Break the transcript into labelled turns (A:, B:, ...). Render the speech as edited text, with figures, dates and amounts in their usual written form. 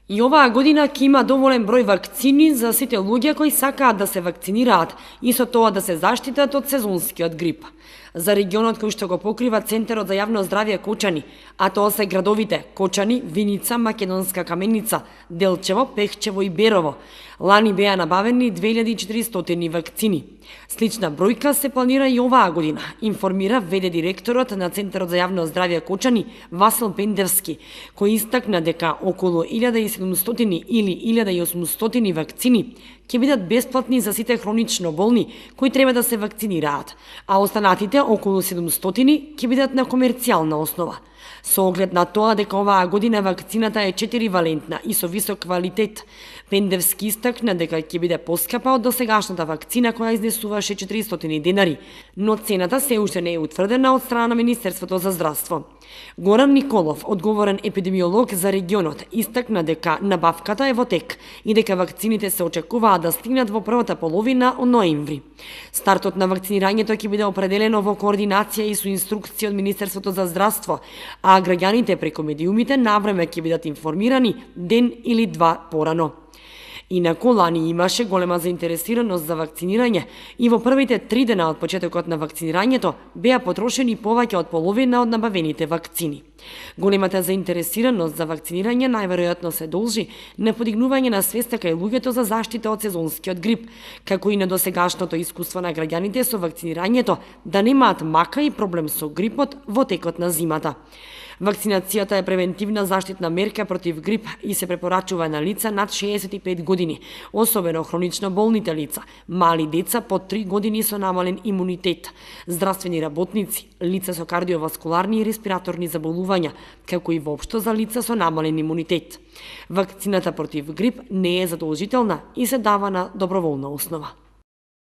A: И оваа година ќе има доволен број вакцини за сите луѓе кои сакаат да се вакцинираат и со тоа да се заштитат од сезонскиот грип. За регионот кој што го покрива Центарот за јавно здравје Кочани, а тоа се градовите Кочани, Виница, Македонска Каменица, Делчево, Пехчево и Берово. Лани беа набавени 2400 вакцини. Слична бројка се планира и оваа година, информира ВД директорот на Центарот за јавно здравје Кочани Васил Пендевски, кој истакна дека околу 1700 или 1800 вакцини ќе бидат бесплатни за сите хронично болни кои треба да се вакцинираат, а останатите околу 700 ќе бидат на комерцијална основа. Со оглед на тоа дека оваа година вакцината е 4-валентна и со висок квалитет, Пендевски истакна дека ќе биде поскапа од досегашната вакцина која изнесуваше 400 денари, но цената се уште не е утврдена од страна на Министерството за здравство. Горан Николов, одговорен епидемиолог за регионот, истакна дека набавката е во тек и дека вакцините се очекуваат да стигнат во првата половина од ноември. Стартот на вакцинирањето ќе биде определено во координација и со инструкции од Министерството за здравство, а граѓаните преку медиумите навреме ќе бидат информирани ден или два порано. Инаку лани имаше голема заинтересираност за вакцинирање и во првите 3 дена од почетокот на вакцинирањето беа потрошени повеќе од половина од набавените вакцини. Големата заинтересираност за вакцинирање најверојатно се должи на подигнување на свеста кај луѓето за заштита од сезонскиот грип, како и на досегашното искуство на граѓаните со вакцинирањето да немаат мака и проблем со грипот во текот на зимата. Вакцинацијата е превентивна заштитна мерка против грип и се препорачува на лица над 65 години, особено хронично болните лица, мали деца под 3 години со намален имунитет, здравствени работници, лица со кардиоваскуларни и респираторни заболувања, како и воопшто за лица со намален имунитет. Вакцината против грип не е задолжителна и се дава на доброволна основа.